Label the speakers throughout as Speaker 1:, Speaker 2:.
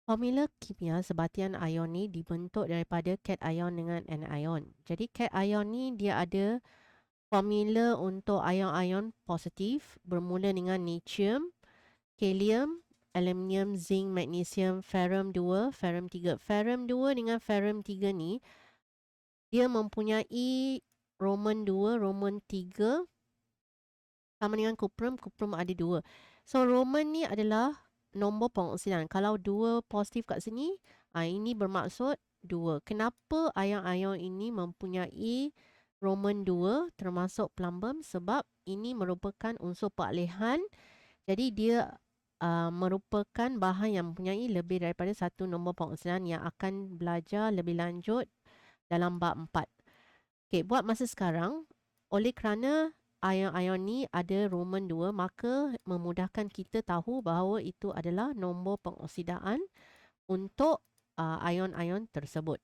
Speaker 1: Formula kimia sebatian ion ni dibentuk daripada cation dengan anion. Jadi cation ni dia ada formula untuk ion-ion positif bermula dengan natrium, kalium, aluminium, zinc, magnesium, ferrum 2, ferrum 3. Ferrum 2 dengan ferrum 3 ni dia mempunyai Roman 2, Roman 3 sama dengan kuprum, kuprum ada 2. So Roman ni adalah nombor pengoksidan. Kalau 2 positif kat sini, ini bermaksud 2. Kenapa ion-ion ini mempunyai Roman 2 termasuk plumbum? Sebab ini merupakan unsur peralihan. Jadi dia merupakan bahan yang mempunyai lebih daripada satu nombor pengoksidan yang akan belajar lebih lanjut dalam bab 4. Okay, buat masa sekarang, oleh kerana ion-ion ni ada Roman 2, maka memudahkan kita tahu bahawa itu adalah nombor pengoksidaan untuk ion-ion tersebut.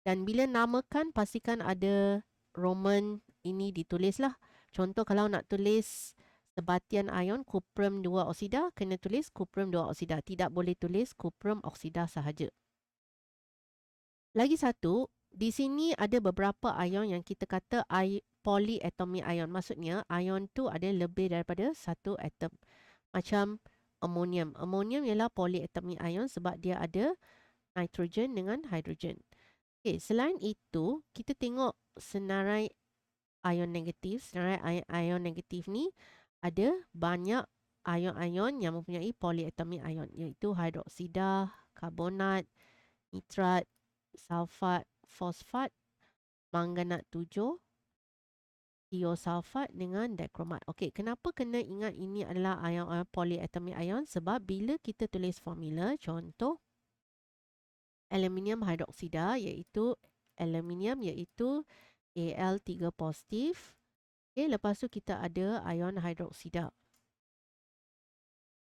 Speaker 1: Dan bila namakan, pastikan ada Roman ini ditulislah. Contoh kalau nak tulis sebatian ion kuprum 2 oksida, kena tulis kuprum 2 oksida. Tidak boleh tulis kuprum oksida sahaja. Lagi satu, di sini ada beberapa ion yang kita kata polyatomic ion. Maksudnya ion tu ada lebih daripada satu atom. Macam amonium. Amonium ialah polyatomic ion sebab dia ada nitrogen dengan hidrogen. Okay, selain itu, kita tengok senarai ion negatif. Senarai ion negatif ni ada banyak ion-ion yang mempunyai polyatomic ion, iaitu hidroksida, karbonat, nitrat, sulfat, fosfat, manganat 7, thiosulfat dengan dikromat. Okey, kenapa kena ingat ini adalah ion-ion polyatomic ion? Sebab bila kita tulis formula, contoh aluminium hidroksida iaitu aluminium iaitu Al3 positif. Okey, lepas tu kita ada ion hidroksida.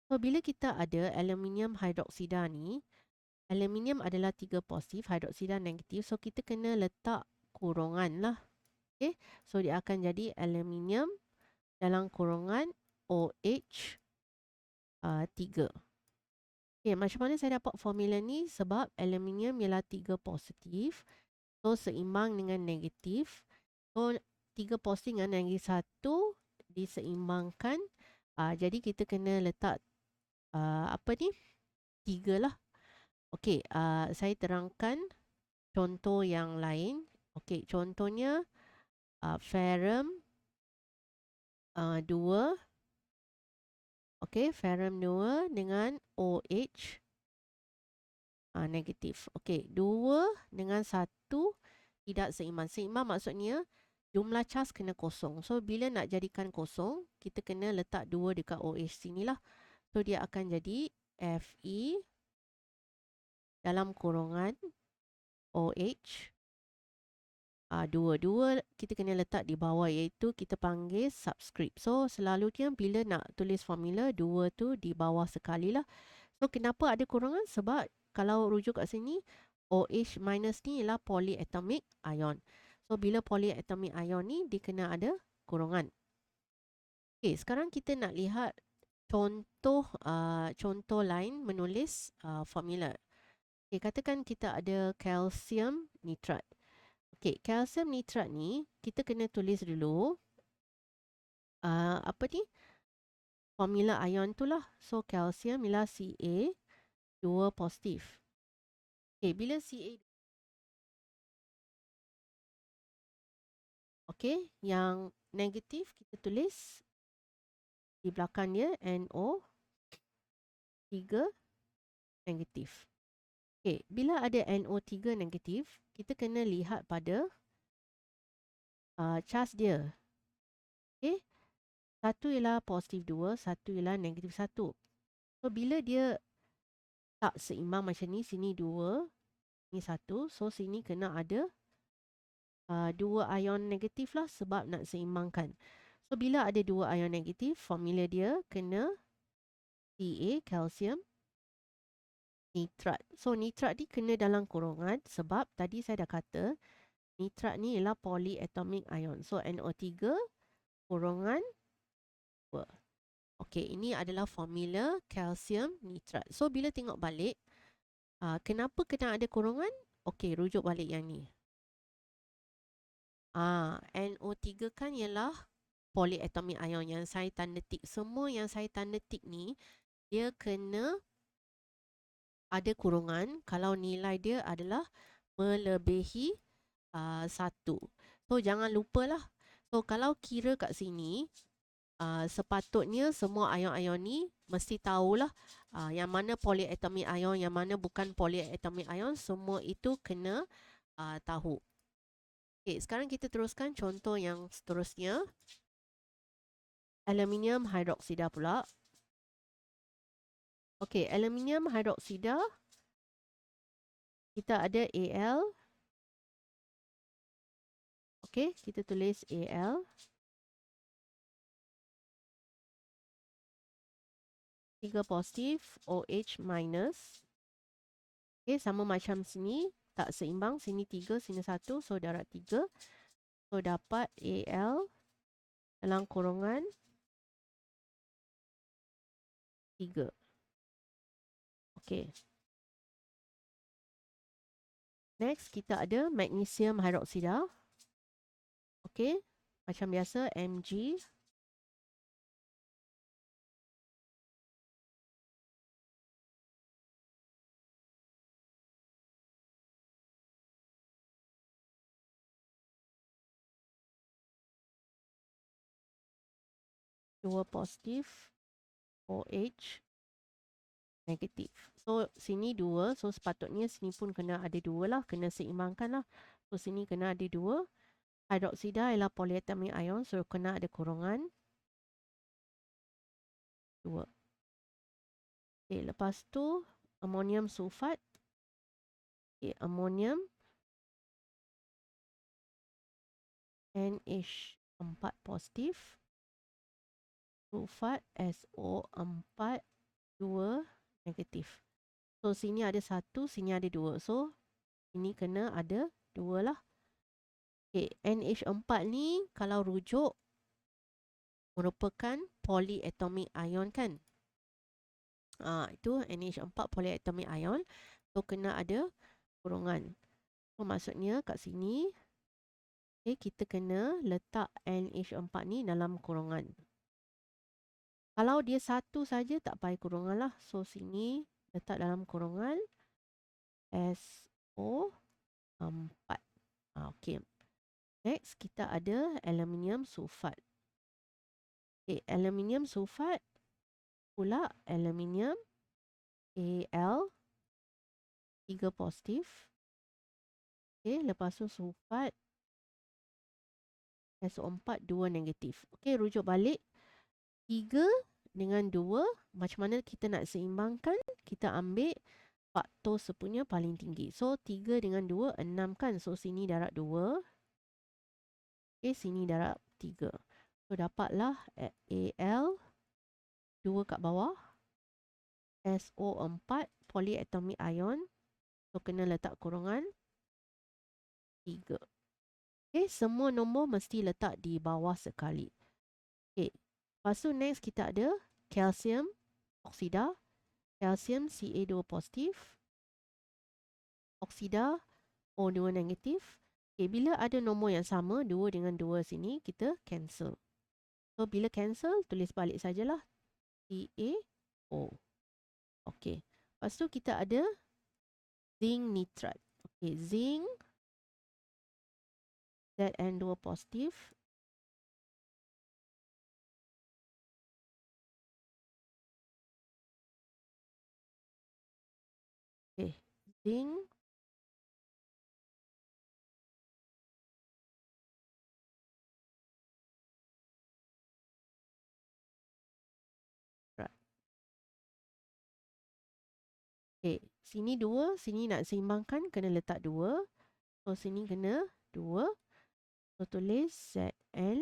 Speaker 1: So bila kita ada aluminium hidroksida ni, aluminium adalah 3 positif, hidroksida negatif. So kita kena letak kurungan lah. Okay. So dia akan jadi aluminium dalam kurungan OH 3. Okay, macam mana saya dapat formula ni? Sebab aluminium ialah 3 positif. So seimbang dengan negatif. So 3 positif dengan negatif 1 diseimbangkan. Jadi kita kena letak apa ni? 3 lah. Okey, saya terangkan contoh yang lain. Okey, contohnya ferrum 2. Okey, ferrum 2 dengan OH negatif. Okey, 2 dengan 1 tidak seimbang. Seimbang maksudnya jumlah cas kena kosong. So bila nak jadikan kosong, kita kena letak 2 dekat OH sinilah. So dia akan jadi Fe dalam kurungan OH 2 kita kena letak di bawah, iaitu kita panggil subscript. So selalunya bila nak tulis formula, 2 tu di bawah sekali lah. So kenapa ada kurungan? Sebab kalau rujuk kat sini, OH minus ni ialah polyatomic ion. So bila polyatomic ion ni, dia kena ada kurungan. Okay, sekarang kita nak lihat contoh lain menulis formula. Okay, katakan kita ada kalsium nitrat. Okay, kalsium nitrat ni kita kena tulis dulu apa ni? Formula ion tu lah. So kalsium ialah Ca 2 positif. Okay, bila Ca, okay, yang negatif kita tulis di belakang dia NO 3 negatif. Okay, bila ada NO3 negatif, kita kena lihat pada charge dia. Okay, satu ialah positif 2, satu ialah negatif 1. So bila dia tak seimbang macam ni, sini 2, ni 1. So sini kena ada 2 ion negatif lah sebab nak seimbangkan. So bila ada 2 ion negatif, formula dia kena Ca, kalsium nitrat. So nitrat ni kena dalam kurungan sebab tadi saya dah kata nitrat ni ialah polyatomic ion. So NO3 kurungan 2. Okey, ini adalah formula kalsium nitrat. So bila tengok balik, Kenapa kena ada kurungan? Okey, rujuk balik yang ni. NO3 kan ialah polyatomic ion yang saya tanda tik. Semua yang saya tanda tik ni, dia kena ada kurungan kalau nilai dia adalah melebihi 1. So, jangan lupalah. So, kalau kira kat sini, sepatutnya semua ion-ion ni mesti tahulah yang mana polyatomic ion, yang mana bukan polyatomic ion. Semua itu kena tahu. Okay, sekarang kita teruskan contoh yang seterusnya. Aluminium hydroksida pula. Okay, aluminium hydroksida, kita ada Al. Okay, kita tulis Al. 3 positif, OH minus. Okay, sama macam sini. Tak seimbang. Sini 3, sini 1. So, darab 3. So, dapat Al dalam kurungan 3. Okay. Next, kita ada magnesium hydroksida. Okay. Macam biasa, Mg. Dua positif, OH negatif. So, sini 2. So, sepatutnya sini pun kena ada 2 lah. Kena seimbangkan lah. So, sini kena ada 2. Hydroksida ialah polyatomic ion. So, kena ada kurungan 2. Okay, lepas tu, ammonium sulfat. Okay, ammonium NH4 positif. Sulfat SO4 2 negatif. So, sini ada 1, sini ada 2. So, ini kena ada 2 lah. Okay, NH4 ni kalau rujuk merupakan polyatomic ion kan. Itu NH4 polyatomic ion. So, kena ada kurungan. So, maksudnya kat sini, okay, kita kena letak NH4 ni dalam kurungan. Kalau dia 1 saja tak payah kurungan lah. So, sini letak dalam kurungan SO4. Okay. Next, kita ada aluminium sulfat. Okay, aluminium sulfat pula aluminium Al 3 positif. Okay, lepas tu sulfat SO4 2 negatif. Okay, rujuk balik. 3 dengan 2, macam mana kita nak seimbangkan? Kita ambil faktor sepunya paling tinggi. So, 3 dengan 2, 6 kan? So, sini darab 2. Okay, sini darab 3. So, dapatlah Al 2 kat bawah. SO4 polyatomic ion. So, kena letak kurungan 3. Okay, semua nombor mesti letak di bawah sekali. Okay, lepas tu next kita ada calcium oksida. Calcium Ca2 positif. Oksida O2 negatif. Okay, bila ada nombor yang sama, 2 dengan 2 sini, kita cancel. So, bila cancel, tulis balik sajalah. CaO. Okay. Lepas tu kita ada zinc nitrat. Okay, zinc Zn2 positif. Okay, zinc nitrat. Okay, sini 2, sini nak seimbangkan kena letak 2. So, sini kena 2. So, tulis Zn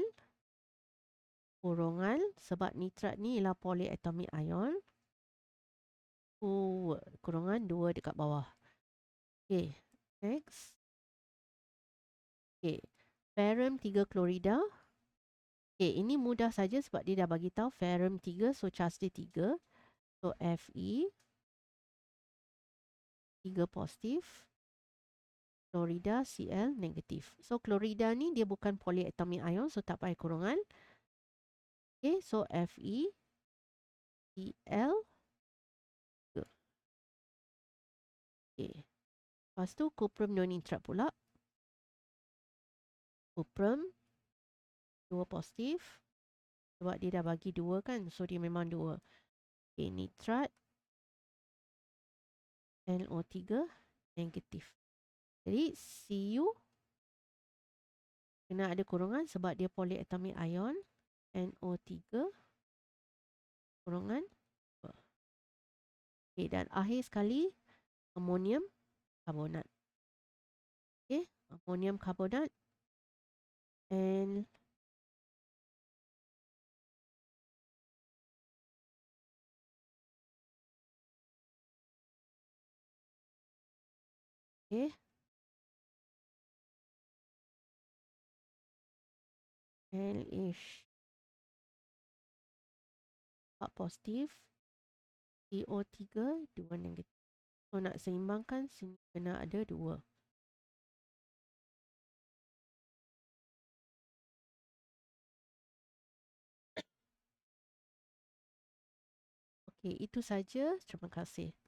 Speaker 1: kurungan, sebab nitrat ni ialah polyatomic ion. Kurungan 2 dekat bawah. Okay, next. Okay, ferrum 3 klorida. Okay, ini mudah saja sebab dia dah bagi tahu ferrum 3, so charge dia 3. So, Fe 3 positif, klorida Cl negatif. So klorida ni dia bukan polyatomic ion, so tak payah kurungan. Okay, so Fe Cl. Okay. Lepas tu cuprum nonitrat pula. Cuprum 2 positif. Sebab dia dah bagi 2 kan, so dia memang 2. Okay, nitrat NO3 negatif. Jadi Cu kena ada kurungan sebab dia polyatomic ion. NO3 kurungan 2. Okay, dan akhir sekali amonium karbonat. Okay, amonium karbonat and okay, NH 4 positif, CO3 2 negatif. So nak seimbangkan sini kena ada 2. Okey, itu saja. Terima kasih.